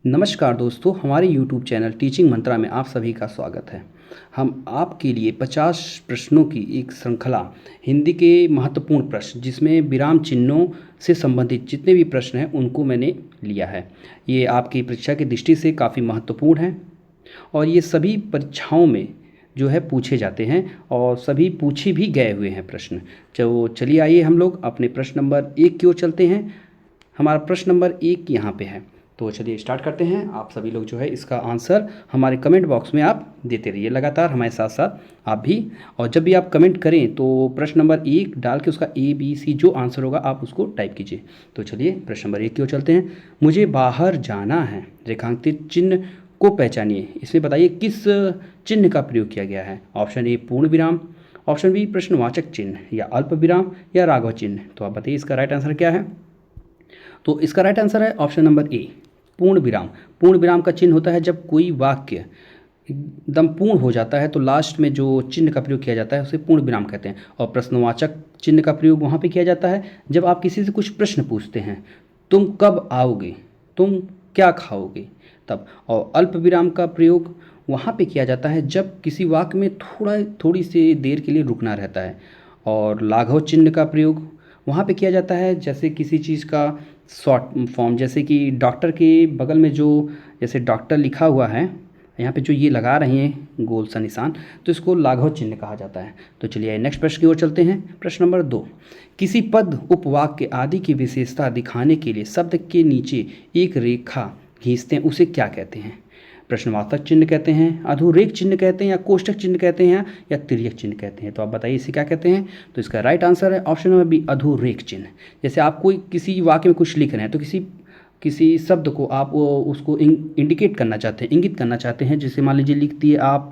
नमस्कार दोस्तों, हमारे YouTube चैनल टीचिंग मंत्रा में आप सभी का स्वागत है। हम आपके लिए 50 प्रश्नों की एक श्रृंखला हिंदी के महत्वपूर्ण प्रश्न जिसमें विराम चिन्हों से संबंधित जितने भी प्रश्न हैं उनको मैंने लिया है। ये आपकी परीक्षा की दृष्टि से काफ़ी महत्वपूर्ण है और ये सभी परीक्षाओं में जो है पूछे जाते हैं और सभी पूछे भी गए हुए हैं प्रश्न। चलिए आइए हम लोग अपने प्रश्न नंबर 1 की ओर चलते हैं। हमारा प्रश्न नंबर 1 यहाँ पे है, तो चलिए स्टार्ट करते हैं। आप सभी लोग जो है इसका आंसर हमारे कमेंट बॉक्स में आप देते रहिए लगातार हमारे साथ साथ आप भी। और जब भी आप कमेंट करें तो प्रश्न नंबर 1 डाल के उसका ABC जो आंसर होगा आप उसको टाइप कीजिए। तो चलिए प्रश्न नंबर 1 की ओर चलते हैं। मुझे बाहर जाना है, रेखांकित चिन्ह को पहचानिए। इसमें बताइए किस चिन्ह का प्रयोग किया गया है। ऑप्शन ए पूर्ण विराम, ऑप्शन बी प्रश्नवाचक चिन्ह, या अल्प विराम, या राघव चिन्ह। तो आप बताइए इसका राइट आंसर क्या है। तो इसका राइट आंसर है ऑप्शन नंबर ए पूर्ण विराम। पूर्ण विराम का चिन्ह होता है जब कोई वाक्य एकदम पूर्ण हो जाता है तो लास्ट में जो चिन्ह का प्रयोग किया जाता है उसे पूर्ण विराम कहते हैं। और प्रश्नवाचक चिन्ह का प्रयोग वहाँ पे किया जाता है जब आप किसी से कुछ प्रश्न पूछते हैं, तुम कब आओगे, तुम क्या खाओगे, तब। और अल्प विराम का प्रयोग वहाँ पे किया जाता है जब किसी वाक्य में थोड़ी सी देर के लिए रुकना रहता है। और लाघव चिन्ह का प्रयोग वहाँ पे किया जाता है जैसे किसी चीज़ का शॉर्ट फॉर्म, जैसे कि डॉक्टर के बगल में जो जैसे डॉक्टर लिखा हुआ है यहाँ पे जो ये लगा रहे हैं गोल सा निशान, तो इसको लाघव चिन्ह कहा जाता है। तो चलिए नेक्स्ट प्रश्न की ओर चलते हैं। प्रश्न नंबर 2, किसी पद उपवाक्य आदि की विशेषता दिखाने के लिए शब्द के नीचे एक रेखा खींचते हैं, उसे क्या कहते हैं। प्रश्नवाचक चिन्ह कहते हैं, अधोरेख चिन्ह कहते हैं, या कोष्ठक चिन्ह कहते हैं, या तिर्यक चिन्ह कहते हैं। तो आप बताइए इसे क्या कहते हैं। तो इसका राइट आंसर है ऑप्शन नंबर बी अधोरेख चिन्ह। जैसे आप कोई किसी वाक्य में कुछ लिख रहे हैं तो किसी शब्द को आप उसको इंडिकेट करना चाहते हैं, इंगित करना चाहते हैं। जैसे मान लीजिए लिख दिए आप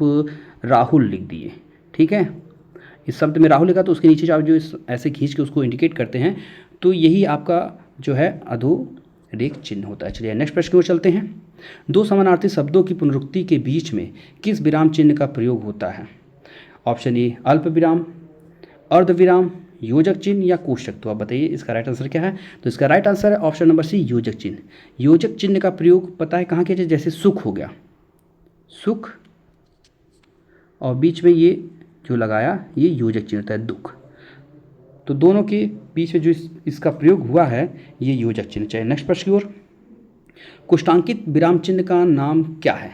राहुल लिख दिए, ठीक है, इस शब्द में राहुल लिखा तो उसके नीचे आप जो ऐसे खींच के उसको इंडिकेट करते हैं, तो यही आपका जो है अधोरेख चिन्ह होता है। चलिए नेक्स्ट प्रश्न की ओर चलते हैं। दो समानार्थी शब्दों की पुनरुक्ति के बीच में किस विराम चिन्ह का प्रयोग होता है। ऑप्शन ए अल्प विराम, अर्ध विराम, योजक चिन्ह, या कोष्ठक। तो आप बताइए इसका राइट आंसर क्या है। तो इसका राइट आंसर है ऑप्शन नंबर सी योजक चिन्ह। योजक चिन्ह का प्रयोग पता है कहाँ किया जाए, जैसे सुख हो गया, सुख, और बीच में ये जो लगाया ये योजक चिन्ह होता है दुख। तो दोनों के बीच में जो इसका प्रयोग हुआ है ये योजक चिन्ह। चाहिए नेक्स्ट प्रश्न की ओर। कुष्ठांकित विराम चिन्ह का नाम क्या है।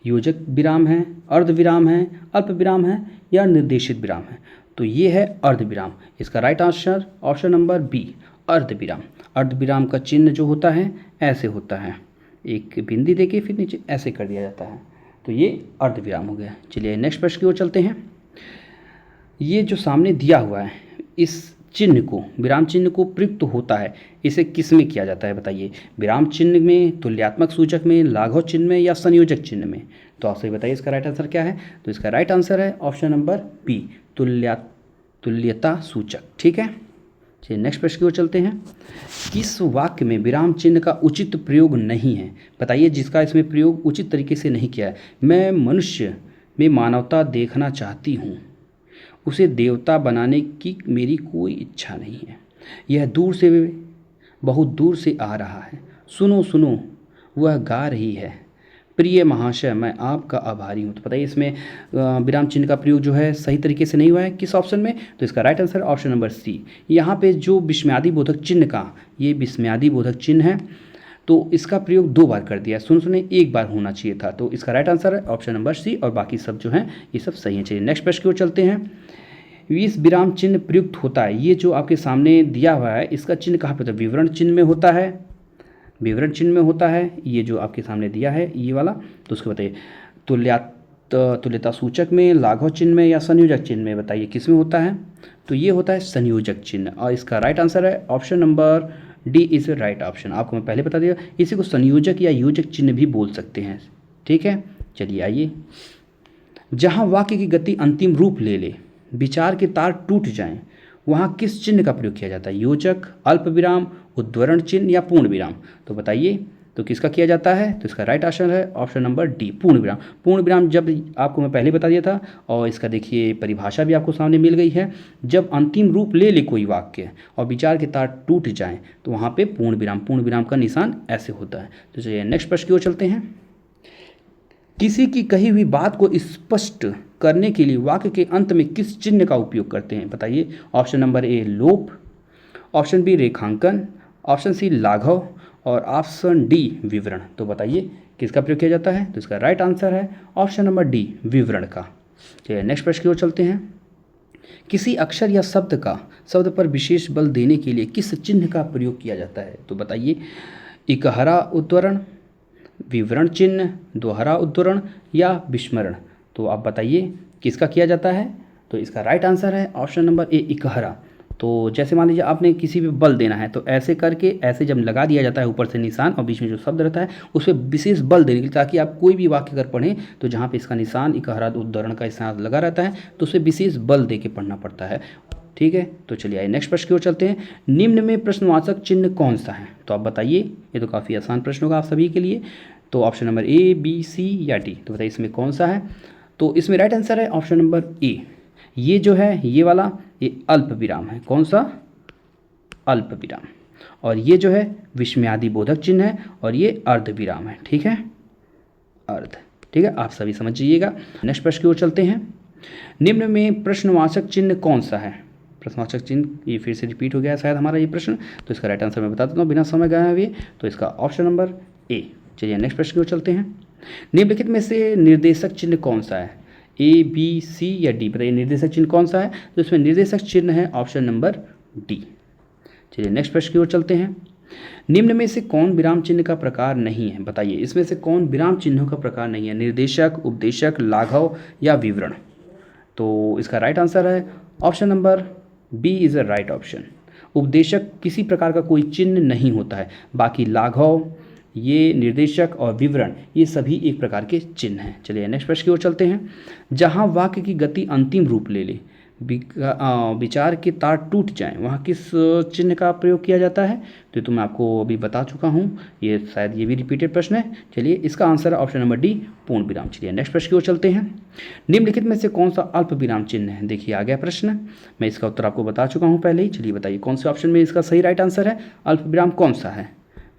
योजक विराम है, अर्ध विराम है, अल्प विराम है, या निर्देशित विराम है। तो ये है अर्ध विराम। इसका right answer option number b अर्ध विराम। अर्ध विराम का चिन्ह जो होता है ऐसे होता है, एक बिंदी देके फिर नीचे ऐसे कर दिया जाता है, तो ये अर्ध विराम हो गया। चलिए नेक्स्ट प्रश्न की ओर चलते हैं। ये जो सामने दिया हुआ है इस चिन्ह को, विराम चिन्ह को प्रयुक्त होता है, इसे किस में किया जाता है बताइए। विराम चिन्ह में, तुल्यात्मक सूचक में, लाघव चिन्ह में, या संयोजक चिन्ह में। तो आप सही बताइए इसका राइट आंसर क्या है। तो इसका राइट आंसर है ऑप्शन नंबर बी तुल्यता सूचक, ठीक है। चलिए नेक्स्ट प्रश्न की ओर चलते हैं। किस वाक्य में विराम चिन्ह का उचित प्रयोग नहीं है बताइए, जिसका इसमें प्रयोग उचित तरीके से नहीं किया है। मैं मनुष्य में मानवता देखना चाहती हूँ, उसे देवता बनाने की मेरी कोई इच्छा नहीं है। यह बहुत दूर से आ रहा है, सुनो सुनो वह गा रही है, प्रिय महाशय मैं आपका आभारी हूँ। तो बताइए इसमें विराम चिन्ह का प्रयोग जो है सही तरीके से नहीं हुआ है किस ऑप्शन में। तो इसका right answer option number c. यहाँ पे जो विस्मयादि बोधक चिन्ह का, ये विस्मयादि बोधक चिन्ह है, तो इसका प्रयोग 2 बार कर दिया, सुने 1 बार होना चाहिए था। तो इसका राइट आंसर है ऑप्शन नंबर सी, और बाकी सब जो हैं ये सब सही है। चलिए नेक्स्ट प्रश्न की ओर चलते हैं। इस विराम चिन्ह प्रयुक्त होता है, ये जो आपके सामने दिया हुआ है इसका चिन्ह कहाँ पे होता है। विवरण चिन्ह में होता है, विवरण चिन्ह में होता है, ये जो आपके सामने दिया है ये वाला। तो उसको बताइए तुल्यता सूचक में, लाघव चिन्ह में, या संयोजक चिन्ह में। बताइए किस में होता है। तो ये होता है संयोजक चिन्ह, और इसका राइट आंसर है option number D is right option. आपको मैं पहले बता दिया, इसी को संयोजक या योजक चिन्ह भी बोल सकते हैं, ठीक है। चलिए आइए। जहाँ वाक्य की गति अंतिम रूप ले ले, विचार के तार टूट जाएं, वहाँ किस चिन्ह का प्रयोग किया जाता है। योजक, अल्प विराम, उद्धरण चिन्ह, या पूर्ण विराम। तो बताइए तो किसका किया जाता है? तो इसका राइट आंसर है ऑप्शन नंबर डी, पूर्ण विराम। पूर्ण विराम जब आपको मैं पहले बता दिया था, और इसका देखिए परिभाषा भी आपको सामने मिल गई है। जब अंतिम रूप ले ले कोई वाक्य और विचार के तार टूट जाएं तो वहाँ पे पूर्ण विराम का निशान ऐसे होता है। तो चलिए नेक्स्ट प्रश्न की ओर चलते हैं। किसी की कही हुई बात को स्पष्ट करने के लिए वाक्य के अंत में किस चिन्ह का उपयोग करते हैं? बताइए। ऑप्शन नंबर ए लोप, ऑप्शन बी रेखांकन, ऑप्शन सी लाघव और ऑप्शन डी विवरण। तो बताइए किसका प्रयोग किया जाता है? तो इसका राइट आंसर है ऑप्शन नंबर डी, विवरण का। चलिए नेक्स्ट प्रश्न की ओर चलते हैं। किसी अक्षर या शब्द पर विशेष बल देने के लिए किस चिन्ह का प्रयोग किया जाता है? तो बताइए। इकहरा उद्धरण, विवरण चिन्ह, दोहरा उद्धरण या विस्मरण। तो आप बताइए किसका किया जाता है? तो इसका राइट आंसर है ऑप्शन नंबर ए, इकहरा। तो जैसे मान लीजिए आपने किसी पे बल देना है, तो ऐसे करके ऐसे जब लगा दिया जाता है ऊपर से निशान और बीच में जो शब्द रहता है उस पर विशेष बल देने के लिए, ताकि आप कोई भी वाक्य अगर पढ़ें तो जहाँ पे इसका निशान इकहरा उद्धरण का निशान लगा रहता है तो उसे विशेष बल दे के पढ़ना पड़ता है। ठीक है, तो चलिए आइए नेक्स्ट प्रश्न की ओर चलते हैं। निम्न में प्रश्नवाचक चिन्ह कौन सा है? तो आप बताइए। ये तो काफ़ी आसान प्रश्न होगा आप सभी के लिए। तो ऑप्शन नंबर ए, बी, सी या डी, तो बताइए इसमें कौन सा है? तो इसमें राइट आंसर है ऑप्शन नंबर ए। ये जो है ये वाला, ये अल्प विराम है। कौन सा? अल्प विराम। और ये जो है विस्मयादि बोधक चिन्ह है और ये अर्ध विराम है। ठीक है, अर्ध। ठीक है, आप सभी समझ जाइएगा। नेक्स्ट प्रश्न की ओर चलते हैं। निम्न में प्रश्नवाचक चिन्ह कौन सा है? प्रश्नवाचक चिन्ह, ये फिर से रिपीट हो गया शायद हमारा ये प्रश्न, तो इसका राइट आंसर मैं बता देता हूँ बिना समय गए हुए। तो इसका ऑप्शन नंबर ए। चलिए नेक्स्ट प्रश्न की ओर चलते हैं। निम्नलिखित में से निर्देशक चिन्ह कौन सा है? ए, बी, सी या डी, बताइए निर्देशक चिन्ह कौन सा है? तो इसमें निर्देशक चिन्ह है ऑप्शन नंबर डी। चलिए नेक्स्ट प्रश्न की ओर चलते हैं। निम्न में से कौन विराम चिन्ह का प्रकार नहीं है? बताइए इसमें से कौन विराम चिन्हों का प्रकार नहीं है? निर्देशक, उपदेशक, लाघव या विवरण। तो इसका राइट आंसर है option number b is a right option. उपदेशक किसी प्रकार का कोई चिन्ह नहीं होता है, बाकी लाघव, ये निर्देशक और विवरण ये सभी एक प्रकार के चिन्ह हैं। चलिए नेक्स्ट प्रश्न की ओर चलते हैं। जहाँ वाक्य की गति अंतिम रूप ले ले, विचार के तार टूट जाएं, वहाँ किस चिन्ह का प्रयोग किया जाता है? तो मैं आपको अभी बता चुका हूँ, ये शायद ये भी रिपीटेड प्रश्न है। चलिए इसका आंसर है ऑप्शन नंबर डी, पूर्ण विराम। चलिए नेक्स्ट प्रश्न की ओर चलते हैं। निम्नलिखित में से कौन सा अल्प विराम चिन्ह है? देखिए आ गया प्रश्न, मैं इसका उत्तर आपको बता चुका हूँ पहले ही। चलिए बताइए कौन से ऑप्शन में इसका सही राइट आंसर है? अल्प विराम कौन सा है?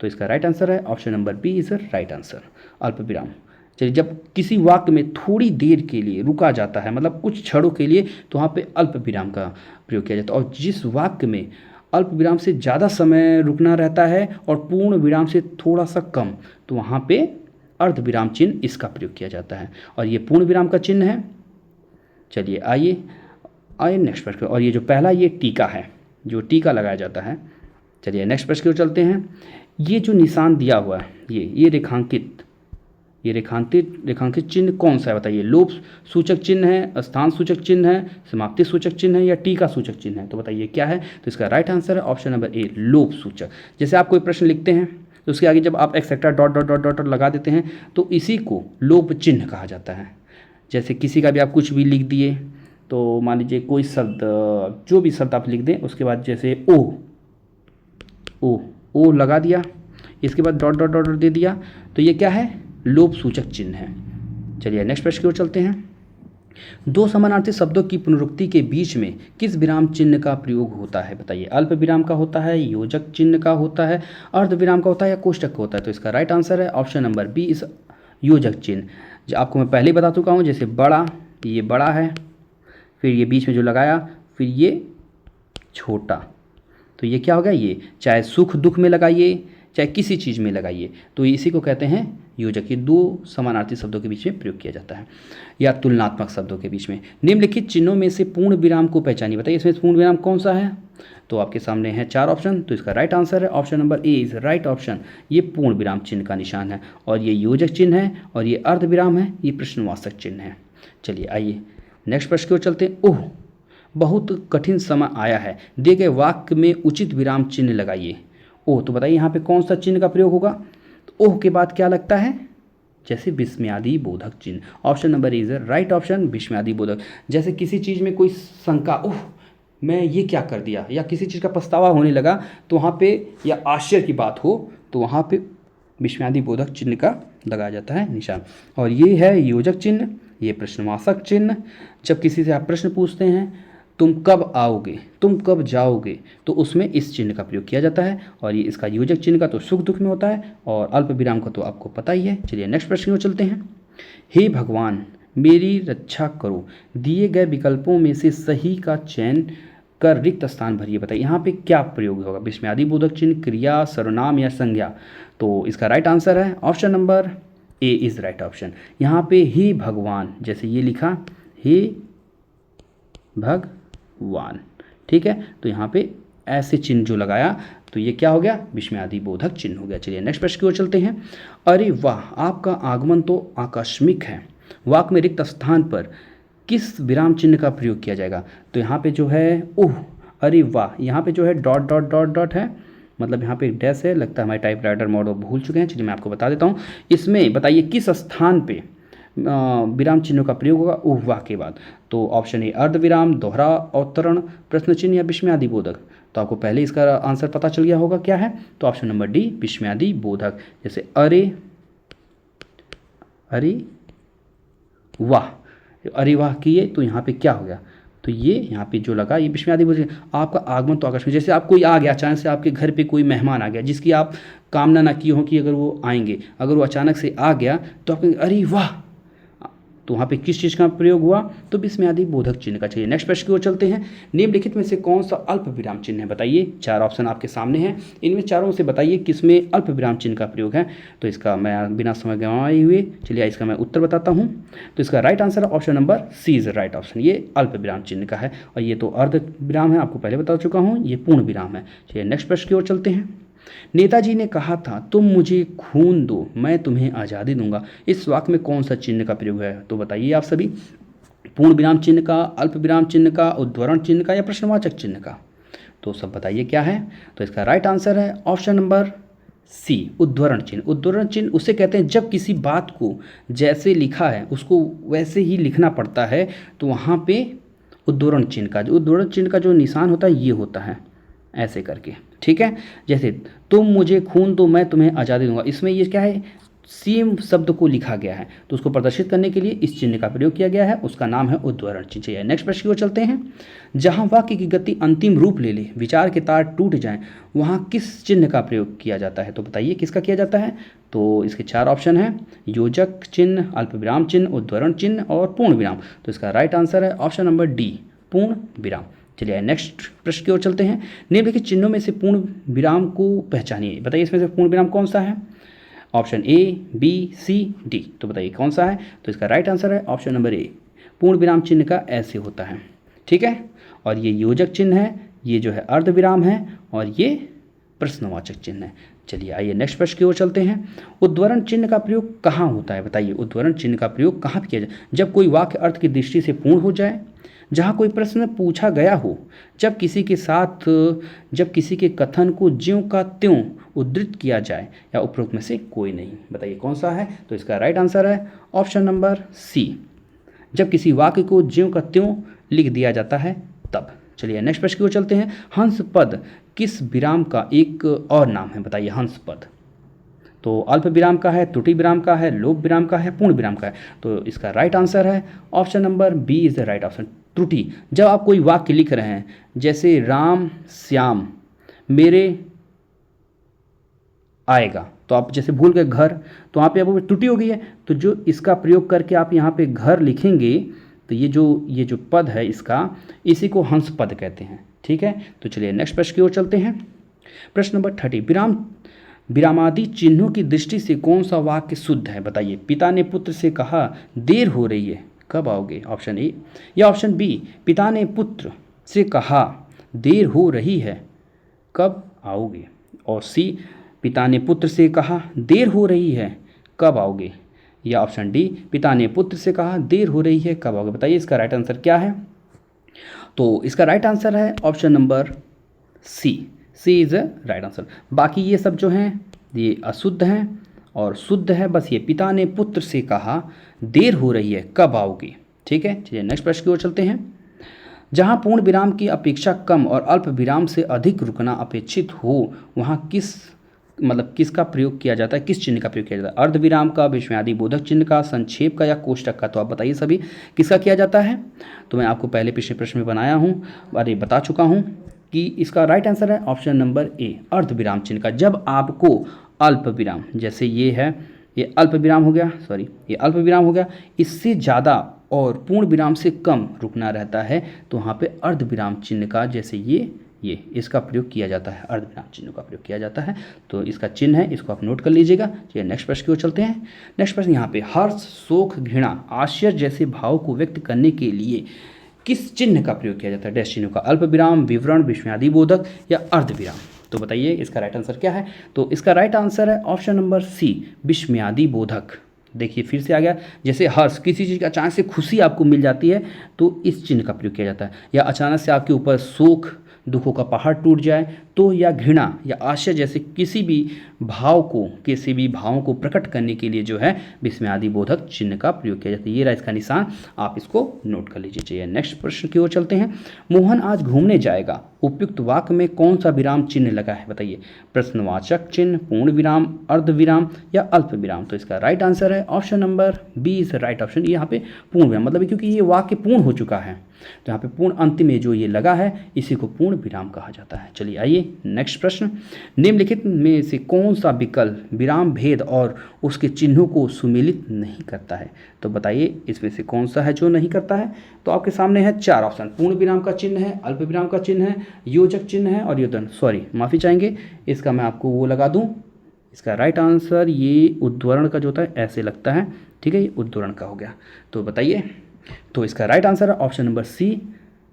तो इसका राइट आंसर है option number b is right answer, अल्प विराम। चलिए जब किसी वाक्य में थोड़ी देर के लिए रुका जाता है, मतलब कुछ क्षणों के लिए, तो वहाँ पे अल्प विराम का प्रयोग किया जाता है। और जिस वाक्य में अल्प विराम से ज़्यादा समय रुकना रहता है और पूर्ण विराम से थोड़ा सा कम, तो वहाँ पे अर्ध विराम चिन्ह इसका प्रयोग किया जाता है और ये पूर्ण विराम का चिन्ह है। चलिए आइए नेक्स्ट प्रश्न। और ये जो पहला ये टीका है, जो टीका लगाया जाता है। चलिए नेक्स्ट प्रश्न की ओर चलते हैं। ये जो निशान दिया हुआ है, ये रेखांकित चिन्ह कौन सा है? बताइए। लोप सूचक चिन्ह है, स्थान सूचक चिन्ह है, समाप्ति सूचक चिन्ह है या टीका सूचक चिन्ह है? तो बताइए क्या है? तो इसका राइट आंसर है ऑप्शन नंबर ए, लोप सूचक। जैसे आप कोई प्रश्न लिखते हैं तो उसके आगे जब आप etcetera dot dot dot dot लगा देते हैं तो इसी को लोप चिन्ह कहा जाता है। जैसे किसी का भी आप कुछ भी लिख दिए, तो मान लीजिए कोई शब्द, जो भी शब्द आप लिख दें, उसके बाद जैसे ओ लगा दिया, इसके बाद डॉट डॉट डॉट दे दिया, तो ये क्या है? लोप सूचक चिन्ह है। चलिए नेक्स्ट प्रश्न की ओर चलते हैं। दो समानार्थी शब्दों की पुनरुक्ति के बीच में किस विराम चिन्ह का प्रयोग होता है? बताइए। अल्प विराम का होता है, योजक चिन्ह का होता है, अर्ध विराम का होता है या कोष्टक का होता है? तो इसका राइट आंसर है ऑप्शन नंबर बी इस योजक चिन्ह। जो आपको मैं पहले बता चुका हूँ, जैसे बड़ा, ये बड़ा है, फिर ये बीच में जो लगाया, फिर ये छोटा, तो ये क्या हो गया? ये चाहे सुख दुख में लगाइए, चाहे किसी चीज़ में लगाइए, तो इसी को कहते हैं योजक। ये दो समानार्थी शब्दों के बीच में प्रयोग किया जाता है या तुलनात्मक शब्दों के बीच में। निम्नलिखित चिन्हों में से पूर्ण विराम को पहचानिए। बताइए इसमें पूर्ण विराम कौन सा है? तो आपके सामने है 4 ऑप्शन, तो इसका राइट आंसर है option number A is right option. ये पूर्ण विराम चिन्ह का निशान है और ये योजक चिन्ह है और ये अर्ध विराम है, ये प्रश्नवाचक चिन्ह है। चलिए आइए नेक्स्ट प्रश्न की ओर चलते हैं। ओह, बहुत कठिन समय आया है, दिए गए वाक्य में उचित विराम चिन्ह लगाइए। ओह, तो बताइए यहाँ पे कौन सा चिन्ह का प्रयोग होगा? तो ओह के बाद क्या लगता है? जैसे विस्मयादि बोधक चिन्ह। Option number is right option, विस्मयादि बोधक। जैसे किसी चीज़ में कोई शंका, ओह मैं ये क्या कर दिया, या किसी चीज़ का पछतावा होने लगा, तो वहाँ पे, या आश्चर्य की बात हो, तो वहाँ पे विस्मयादि बोधक चिन्ह का लगाया जाता है निशान। और ये है योजक चिन्ह, ये प्रश्नवाचक चिन्ह। जब किसी से आप प्रश्न पूछते हैं तुम कब आओगे, तुम कब जाओगे, तो उसमें इस चिन्ह का प्रयोग किया जाता है। और ये इसका योजक चिन्ह का तो सुख दुख में होता है, और अल्प विराम का तो आपको पता ही है। चलिए नेक्स्ट प्रश्न में चलते हैं। हे भगवान मेरी रक्षा करो, दिए गए विकल्पों में से सही का चयन कर रिक्त स्थान भरिए। बताइए यहाँ पे क्या प्रयोग होगा, विस्मयादि बोधक चिन्ह, क्रिया, सर्वनाम या संज्ञा। तो इसका राइट आंसर है option number A is right option. यहाँ पे हे भगवान, जैसे ये लिखा हे भगवान, ठीक है, तो यहाँ पे ऐसे चिन्ह जो लगाया तो ये क्या हो गया, विस्मयादि बोधक चिन्ह हो गया। चलिए नेक्स्ट प्रश्न की ओर चलते हैं। अरे वाह आपका आगमन तो आकस्मिक है, वाक्य में रिक्त स्थान पर किस विराम चिन्ह का प्रयोग किया जाएगा। तो यहाँ पे जो है ओह, अरे वाह, यहाँ पे जो है डॉट डॉट डॉट डॉट है, मतलब यहाँ पे एक डैश है, लगता है हमारे टाइपराइटर मोड भूल चुके हैं। चलिए मैं आपको बता देता हूँ। इसमें बताइए किस स्थान पे विराम चिन्हों का प्रयोग होगा ओह वाह के बाद। तो ऑप्शन ए अर्ध विराम, दोहरा अवतरण, प्रश्न चिन्ह या विस्मयादि बोधक। तो आपको पहले इसका आंसर पता चल गया होगा क्या है, तो ऑप्शन नंबर डी विस्मयादि बोधक। जैसे अरे, अरे वाह, अरे वाह किए तो यहाँ पे क्या हो गया, तो ये यहाँ पे जो लगा ये विस्मयादि बोधक। आपका आगमन तो आकस्मिक, जैसे आप कोई आ गया अचानक से, आपके घर पे कोई मेहमान आ गया जिसकी आप कामना ना की हो कि अगर वो आएंगे, अगर वो अचानक से आ गया तो आप कहेंगे अरे वाह, तो वहाँ पे किस चीज़ का प्रयोग हुआ, तो विस्मयादि बोधक चिन्ह का। चाहिए नेक्स्ट प्रश्न की ओर चलते हैं। निम्नलिखित में से कौन सा अल्प विराम चिन्ह है, बताइए। चार ऑप्शन आपके सामने हैं, इनमें चारों से बताइए किसमें अल्प विराम चिन्ह का प्रयोग है। तो इसका मैं बिना समय गंवाए हुए चलिए इसका मैं उत्तर बताता हूँ। तो इसका राइट आंसर है option number c is right option, ये अल्प विराम चिन्ह का है। और ये तो अर्ध विराम है, आपको पहले बता चुका हूँ, ये पूर्ण विराम है। चलिए नेक्स्ट प्रश्न की ओर चलते हैं। नेताजी ने कहा था तुम मुझे खून दो मैं तुम्हें आज़ादी दूंगा, इस वाक्य में कौन सा चिन्ह का प्रयोग है। तो बताइए आप सभी, पूर्ण विराम चिन्ह का, अल्प विराम चिन्ह का, उद्धरण चिन्ह का या प्रश्नवाचक चिन्ह का। तो सब बताइए क्या है। तो इसका राइट आंसर है ऑप्शन नंबर सी उद्धरण चिन्ह। उद्धरण चिन्ह उसे कहते हैं जब किसी बात को जैसे लिखा है उसको वैसे ही लिखना पड़ता है, तो वहाँ पे उद्धरण चिन्ह का जो निशान होता है ये होता है ऐसे करके, ठीक है। जैसे तुम मुझे खून दो मैं तुम्हें आज़ादी दूंगा, इसमें ये क्या है, सेम शब्द को लिखा गया है, तो उसको प्रदर्शित करने के लिए इस चिन्ह का प्रयोग किया गया है, उसका नाम है उद्धरण चिन्ह। नेक्स्ट प्रश्न की ओर चलते हैं। जहां वाक्य की गति अंतिम रूप ले ले, विचार के तार टूट जाएं, वहां किस चिन्ह का प्रयोग किया जाता है। तो बताइए किसका किया जाता है। तो इसके चार ऑप्शन हैं, योजक चिन्ह, अल्प विराम चिन्ह, उद्धरण चिन्ह और पूर्ण विराम। तो इसका राइट आंसर है ऑप्शन नंबर डी पूर्ण विराम। चलिए नेक्स्ट प्रश्न की ओर चलते हैं। निम्नलिखित चिन्हों में से पूर्ण विराम को पहचानिए, बताइए इसमें से पूर्ण विराम कौन सा है। Option a, b, c, d. तो बताइए कौन सा है। तो इसका राइट आंसर है ऑप्शन नंबर ए, पूर्ण विराम चिन्ह का ऐसे होता है, ठीक है। और ये योजक चिन्ह है, ये जो है अर्ध विराम है, और ये प्रश्नवाचक चिन्ह है। चलिए आइए नेक्स्ट प्रश्न की ओर चलते हैं। उद्धरण चिन्ह का प्रयोग कहाँ होता है, बताइए उद्धरण चिन्ह का प्रयोग कहाँ किया जाए। जब कोई वाक्य अर्थ की दृष्टि से पूर्ण हो जाए, जहाँ कोई प्रश्न पूछा गया हो, जब किसी के कथन को ज्यों का त्यों उद्धृत किया जाए, या उपरोक्त में से कोई नहीं। बताइए कौन सा है। तो इसका राइट आंसर है ऑप्शन नंबर सी, जब किसी वाक्य को ज्यों का त्यों लिख दिया जाता है तब। चलिए नेक्स्ट प्रश्न की ओर चलते हैं। हंस पद किस विराम का एक और नाम है, बताइए हंस पद। तो अल्प विराम का है, त्रुटि विराम का है, लोप विराम का है, पूर्ण विराम का है। तो इसका राइट आंसर है option number b is the right option, त्रुटि। जब आप कोई वाक्य लिख रहे हैं, जैसे राम श्याम मेरे आएगा, तो आप जैसे भूल गए घर, तो वहाँ पे आपको त्रुटि हो गई है। तो जो इसका प्रयोग करके आप यहाँ पे घर लिखेंगे, तो ये जो पद है इसका, इसी को हंस पद कहते हैं, ठीक है। तो चलिए नेक्स्ट प्रश्न की ओर चलते हैं। प्रश्न नंबर 30, विरामादि चिन्हों की दृष्टि से कौन सा वाक्य शुद्ध है, बताइए। पिता ने पुत्र से कहा देर हो रही है कब आओगे, ऑप्शन ए, या ऑप्शन बी, पिता ने पुत्र से कहा देर हो रही है कब आओगे, और सी, पिता ने पुत्र से कहा देर हो रही है कब आओगे, या ऑप्शन डी, पिता ने पुत्र से कहा देर हो रही है कब आओगे। बताइए इसका राइट आंसर क्या है। तो इसका राइट आंसर है option number c is right answer. बाकी ये सब जो हैं ये अशुद्ध हैं और शुद्ध है, बस ये पिता ने पुत्र से कहा देर हो रही है कब आओगे, ठीक है। चलिए नेक्स्ट प्रश्न की ओर चलते हैं। जहाँ पूर्ण विराम की अपेक्षा कम और अल्प विराम से अधिक रुकना अपेक्षित हो, वहाँ किस मतलब किसका प्रयोग किया जाता है, किस चिन्ह का प्रयोग किया जाता है, अर्धविराम का, विस्मयादि बोधक चिन्ह का, संक्षेप का या कोष्टक का। तो आप बताइए सभी किसका किया जाता है। तो मैं आपको पहले पिछले प्रश्न में बता चुका हूँ कि इसका राइट आंसर है ऑप्शन नंबर ए, अर्धविराम चिन्ह का। जब आपको अल्प विराम, जैसे ये है, ये अल्प विराम हो गया, सॉरी ये अल्प विराम हो गया, इससे ज़्यादा और पूर्ण विराम से कम रुकना रहता है तो वहाँ पे अर्धविराम चिन्ह का, जैसे ये इसका प्रयोग किया जाता है, अर्धविराम चिन्ह का प्रयोग किया जाता है। तो इसका चिन्ह है, इसको आप नोट कर लीजिएगा। चलिए नेक्स्ट प्रश्न की ओर चलते हैं। नेक्स्ट प्रश्न यहाँ पे, हर्ष, शोक, घृणा, आश्चर्य जैसे भाव को व्यक्त करने के लिए किस चिन्ह का प्रयोग किया जाता है, डैश चिन्ह का, अल्प विराम, विवरण, विस्मयादि बोधक या अर्धविराम। तो बताइए इसका राइट आंसर क्या है। तो इसका राइट आंसर है ऑप्शन नंबर सी, विस्मयादि बोधक। देखिए फिर से आ गया, जैसे हर्ष, किसी चीज़ की अचानक से खुशी आपको मिल जाती है तो इस चिन्ह का प्रयोग किया जाता है, या अचानक से आपके ऊपर शोक, दुखों का पहाड़ टूट जाए तो, या घृणा या आश्चर्य जैसे किसी भी भावों को प्रकट करने के लिए जो है विस्मयादि बोधक चिन्ह का प्रयोग किया जाता है। ये रहा इसका निशान, आप इसको नोट कर लीजिए। चलिए नेक्स्ट प्रश्न की ओर चलते हैं। मोहन आज घूमने जाएगा, उपयुक्त वाक्य में कौन सा विराम चिन्ह लगा है, बताइए, प्रश्नवाचक चिन्ह, पूर्ण विराम, अर्ध विराम या अल्प विराम। तो इसका राइट आंसर है option number b is right option. यहाँ पे पूर्ण विराम, मतलब क्योंकि ये वाक्य पूर्ण हो चुका है तो यहाँ पे पूर्ण अंतिम में जो ये लगा है इसी को पूर्ण विराम कहा जाता है। चलिए आइए नेक्स्ट प्रश्न, निम्नलिखित में से कौन सा विकल्प विराम भेद और उसके चिन्हों को सुमेलित नहीं करता है। तो बताइए इसमें से कौन सा है जो नहीं करता है। तो आपके सामने है चार ऑप्शन, पूर्ण विराम का चिन्ह है, अल्प विराम का चिन्ह है, योजक चिन्ह है और योजन, सॉरी माफ़ी चाहेंगे, इसका मैं आपको वो लगा दूँ। इसका राइट आंसर ये उद्धरण का जो होता है ऐसे लगता है, ठीक है, ये उद्धरण का हो गया। तो बताइए, तो इसका राइट आंसर है ऑप्शन नंबर सी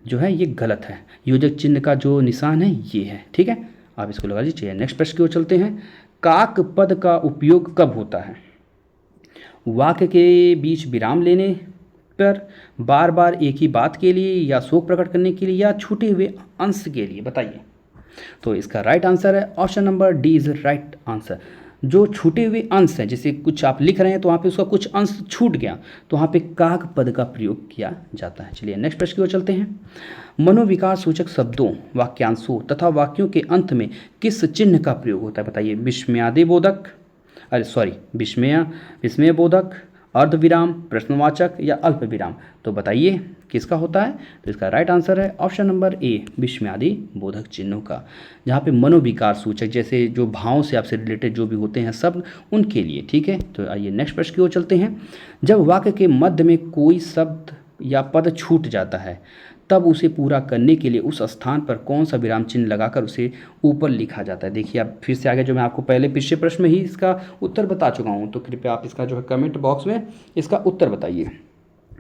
जो है ये गलत है, योजक चिन्ह का जो निशान है ये है, ठीक है, आप इसको लगा लीजिए। नेक्स्ट प्रश्न की ओर चलते हैं। काक पद का उपयोग कब होता है, वाक्य के बीच विराम लेने पर, बार बार एक ही बात के लिए, या शोक प्रकट करने के लिए, या छूटे हुए अंश के लिए, बताइए। तो इसका राइट आंसर है option number D is right answer. जो छूटे हुए अंश हैं, जैसे कुछ आप लिख रहे हैं तो वहाँ पे उसका कुछ अंश छूट गया तो वहाँ पे काक पद का प्रयोग किया जाता है। चलिए नेक्स्ट प्रश्न की ओर चलते हैं। मनोविकार सूचक शब्दों, वाक्यांशों तथा वाक्यों के अंत में किस चिन्ह का प्रयोग होता है, बताइए, विस्मयादि बोधक, विस्मय बोधक, अर्धविराम, प्रश्नवाचक या अल्प विराम। तो बताइए किसका होता है। तो इसका राइट आंसर है ऑप्शन नंबर ए, विस्मयादि बोधक चिन्हों का, जहाँ पे मनोविकार सूचक जैसे जो भावों से आपसे रिलेटेड जो भी होते हैं सब उनके लिए, ठीक है। तो आइए नेक्स्ट प्रश्न की ओर चलते हैं। जब वाक्य के मध्य में कोई शब्द या पद छूट जाता है तब उसे पूरा करने के लिए उस स्थान पर कौन सा विराम चिन्ह लगाकर उसे ऊपर लिखा जाता है। देखिए आप फिर से आगे, जो मैं आपको पहले पिछले प्रश्न में ही इसका उत्तर बता चुका हूँ, तो कृपया आप इसका जो है कमेंट बॉक्स में इसका उत्तर बताइए।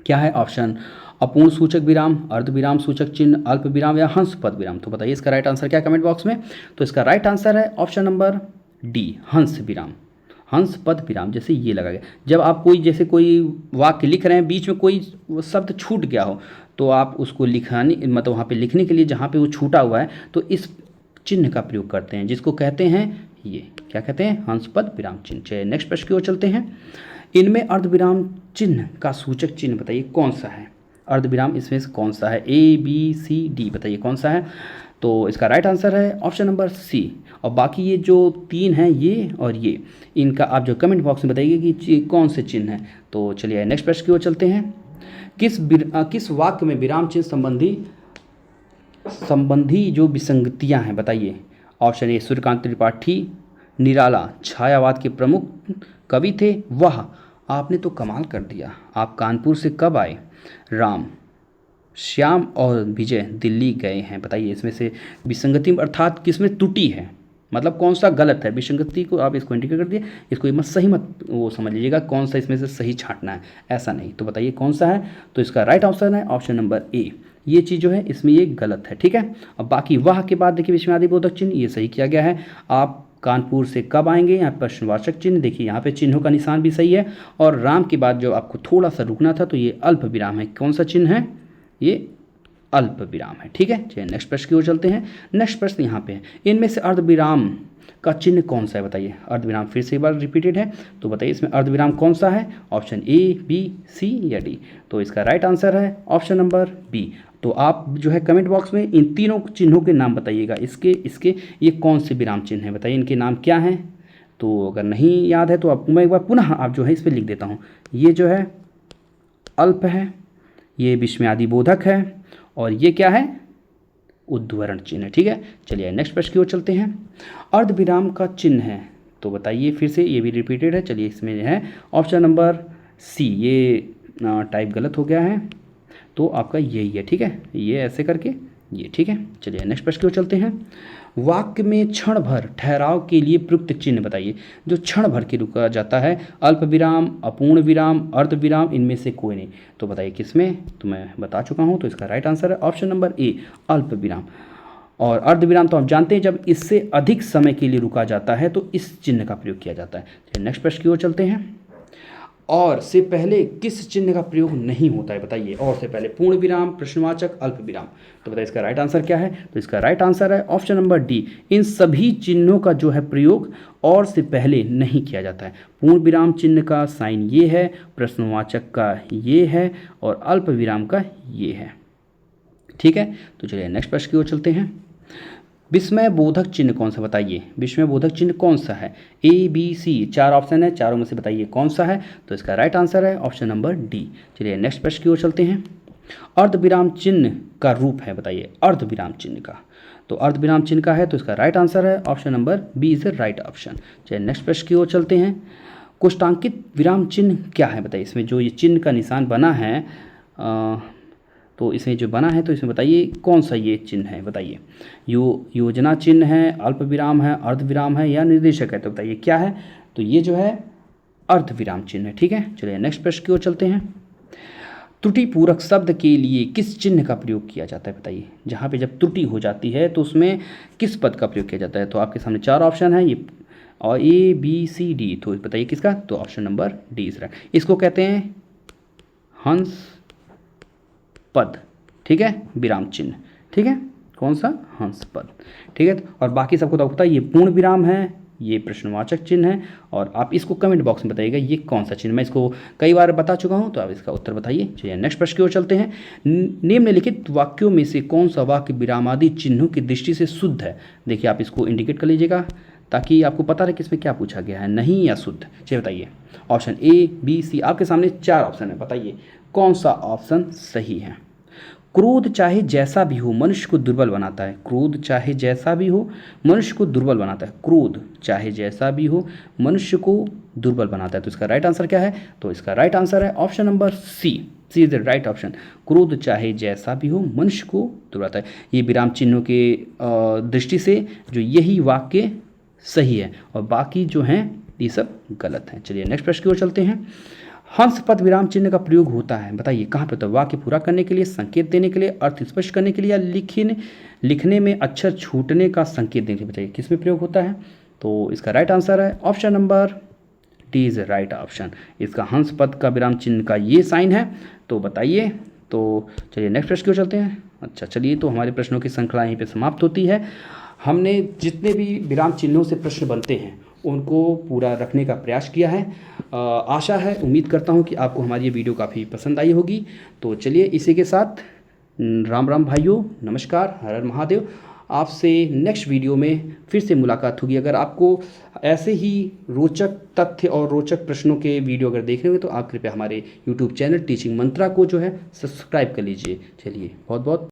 क्या है ऑप्शन, अपूर्ण सूचक विराम, अर्ध विराम सूचक चिन्ह, अल्प विराम या हंस पद विराम। तो बताइए इसका राइट आंसर क्या है कमेंट बॉक्स में। तो इसका राइट आंसर है ऑप्शन नंबर डी, हंस विराम, हंस पद विराम, जैसे ये लगा गया। जब आप कोई वाक्य लिख रहे हैं, बीच में कोई शब्द छूट गया हो तो आप उसको मतलब वहाँ पे लिखने के लिए जहाँ पे वो छूटा हुआ है तो इस चिन्ह का प्रयोग करते हैं, जिसको कहते हैं, ये क्या कहते हैं, हंस पद विराम चिन्ह। चलिए नेक्स्ट प्रश्न की ओर चलते हैं। इनमें अर्धविराम चिन्ह का सूचक चिन्ह बताइए कौन सा है, अर्धविराम इसमें से कौन सा है, ए बी सी डी, बताइए कौन सा है। तो इसका राइट आंसर है ऑप्शन नंबर सी। और बाकी ये जो तीन हैं, ये और ये, इनका आप जो कमेंट बॉक्स में बताइए कि कौन से चिन्ह हैं। तो चलिए नेक्स्ट प्रश्न की ओर चलते हैं। किस वाक्य में विराम चिन्ह संबंधी जो विसंगतियां हैं, बताइए। ऑप्शन ए, सूर्यकांत त्रिपाठी निराला छायावाद के प्रमुख कवि थे, वह आपने तो कमाल कर दिया, आप कानपुर से कब आए, राम, श्याम और विजय दिल्ली गए हैं। बताइए इसमें से विसंगति अर्थात किसमें त्रुटि है, मतलब कौन सा गलत है। विसंगति को आप इसको इंडिकेट कर दिए, इसको मत सही मत वो समझ लीजिएगा, कौन सा इसमें से सही छांटना है, ऐसा नहीं। तो बताइए कौन सा है। तो इसका राइट ऑप्शन है ऑप्शन नंबर ए, ये चीज़ जो है इसमें ये गलत है, ठीक है। अब बाकी वाह के बाद देखिए विस्मयादि बोधक चिन्ह, ये सही किया गया है। आप कानपुर से कब आएंगे, यहाँ प्रश्नवाचक चिन्ह, देखिए यहाँ पे चिन्हों का निशान भी सही है। और राम के बाद जो आपको थोड़ा सा रुकना था तो ये अल्प विराम है, कौन सा चिन्ह है, ये अल्प विराम है, ठीक है। चलिए नेक्स्ट प्रश्न की ओर चलते हैं। नेक्स्ट प्रश्न यहाँ पे है, इनमें से अर्धविराम का चिन्ह कौन सा है, बताइए। अर्धविराम फिर से एक बार रिपीटेड है, तो बताइए इसमें अर्धविराम कौन सा है, ऑप्शन ए बी सी या डी। तो इसका राइट आंसर है ऑप्शन नंबर बी। तो आप जो है कमेंट बॉक्स में इन तीनों चिन्हों के नाम बताइएगा, इसके ये कौन से विराम चिन्ह हैं, बताइए इनके नाम क्या हैं। तो अगर नहीं याद है तो आपको मैं एक बार पुनः आप जो है इस पर लिख देता हूँ। ये जो है अल्प है, ये विस्मयादि बोधक है, और ये क्या है, उद्धरण चिन्ह है। ठीक है, चलिए नेक्स्ट प्रश्न की ओर चलते हैं। अर्धविराम का चिन्ह है, तो बताइए, फिर से ये भी रिपीटेड है। चलिए इसमें है ऑप्शन नंबर सी, ये टाइप गलत हो गया है, तो आपका यही है। ठीक है, ये ऐसे करके ये। ठीक है, चलिए नेक्स्ट प्रश्न की ओर चलते हैं। वाक्य में क्षण भर ठहराव के लिए प्रयुक्त चिन्ह बताइए। जो क्षण भर के रुका जाता है, अल्प विराम, अपूर्ण विराम, अर्ध विराम, इनमें से कोई नहीं। तो बताइए किसमें, तो मैं बता चुका हूँ, तो इसका राइट आंसर है ऑप्शन नंबर ए, अल्प विराम। और अर्ध विराम तो आप जानते हैं, जब इससे अधिक समय के लिए रुका जाता है तो इस चिन्ह का प्रयोग किया जाता है। चलिए नेक्स्ट प्रश्न की ओर चलते हैं। और से पहले किस चिन्ह का प्रयोग नहीं होता है बताइए। और से पहले पूर्ण विराम, प्रश्नवाचक, अल्प विराम। तो बताइए इसका राइट आंसर क्या है, तो इसका राइट आंसर है ऑप्शन नंबर डी, इन सभी चिन्हों का जो है प्रयोग और से पहले नहीं किया जाता है। पूर्ण विराम चिन्ह का साइन ये है, प्रश्नवाचक का ये है, और अल्प विराम का ये है। ठीक है, तो चलिए नेक्स्ट प्रश्न की ओर चलते हैं। विस्मय बोधक चिन्ह कौन सा बताइए। विस्मय बोधक चिन्ह कौन सा है, ए बी सी, 4 ऑप्शन है, चारों में से बताइए कौन सा है। तो इसका राइट आंसर है ऑप्शन नंबर डी। चलिए नेक्स्ट प्रश्न की ओर चलते हैं। अर्धविराम चिन्ह का रूप है बताइए, अर्धविराम चिन्ह का। तो अर्धविराम चिन्ह का है, तो इसका राइट आंसर है option number b is the right option. चलिए नेक्स्ट प्रश्न की ओर चलते हैं। कुष्ठांकित विराम चिन्ह क्या है बताइए। इसमें जो ये चिन्ह का निशान बना है, तो इसमें जो बना है, तो इसमें बताइए कौन सा ये चिन्ह है बताइए। योजना चिन्ह है, अल्प विराम है, अर्ध विराम है, या निर्देशक है। तो बताइए क्या है, तो ये जो है अर्ध विराम चिन्ह है। ठीक है, चलिए नेक्स्ट प्रश्न की ओर चलते हैं। त्रुटि पूरक शब्द के लिए किस चिन्ह का प्रयोग किया जाता है बताइए। जहाँ पे जब त्रुटि हो जाती है तो उसमें किस पद का प्रयोग किया जाता है। तो आपके सामने 4 ऑप्शन है, ये और ए बी सी डी। तो बताइए किसका, तो option number D is right. इसको कहते हैं हंस पद। ठीक है, विराम चिन्ह। ठीक है, कौन सा, हंस पद। ठीक है, और बाकी सबको तो पता है, ये पूर्ण विराम है, ये प्रश्नवाचक चिन्ह है। और आप इसको कमेंट बॉक्स में बताइएगा ये कौन सा चिन्ह, मैं इसको कई बार बता चुका हूँ, तो आप इसका उत्तर बताइए। चलिए नेक्स्ट प्रश्न की ओर चलते हैं। निम्नलिखित वाक्यों में से कौन सा वाक्य विरामादि चिन्हों की दृष्टि से शुद्ध है। देखिए आप इसको इंडिकेट कर लीजिएगा ताकि आपको पता रहे कि इसमें क्या पूछा गया है, नहीं या शुद्ध। चलिए बताइए, ऑप्शन ए बी सी, आपके सामने 4 ऑप्शन है, बताइए कौन सा ऑप्शन सही है। क्रोध चाहे जैसा भी हो मनुष्य को दुर्बल बनाता है। क्रोध चाहे जैसा भी हो मनुष्य को दुर्बल बनाता है। क्रोध चाहे जैसा भी हो मनुष्य को दुर्बल बनाता है। तो इसका राइट आंसर क्या है, तो इसका राइट आंसर है option number c, c is the right option. क्रोध चाहे जैसा भी हो मनुष्य को दुर्बल बनाता है। ये विराम चिन्हों के दृष्टि से जो यही वाक्य सही है, और बाकी जो हैं ये सब गलत हैं। चलिए नेक्स्ट प्रश्न की ओर चलते हैं। हंस पद विराम चिन्ह का प्रयोग होता है बताइए कहाँ पे, तो वाक्य पूरा करने के लिए, संकेत देने के लिए, अर्थ स्पष्ट करने के लिए, या लिखने में अक्षर छूटने का संकेत देने के लिए। बताइए किस में प्रयोग होता है। तो इसका राइट आंसर है option number D is right option. इसका हंस पद का विराम चिन्ह का ये साइन है। तो बताइए, तो चलिए नेक्स्ट प्रश्न की ओर चलते हैं। अच्छा चलिए, तो हमारे प्रश्नों की श्रृंखला यहीं पर समाप्त होती है। हमने जितने भी विराम चिन्हों से प्रश्न बनते हैं उनको पूरा रखने का प्रयास किया है। आशा है, उम्मीद करता हूँ कि आपको हमारी ये वीडियो काफ़ी पसंद आई होगी। तो चलिए इसी के साथ राम राम भाइयों, नमस्कार, हर हर महादेव। आपसे नेक्स्ट वीडियो में फिर से मुलाकात होगी। अगर आपको ऐसे ही रोचक तथ्य और रोचक प्रश्नों के वीडियो अगर देखने होंगे तो आप कृपया हमारे यूट्यूब चैनल टीचिंग मंत्रा को जो है सब्सक्राइब कर लीजिए। चलिए बहुत बहुत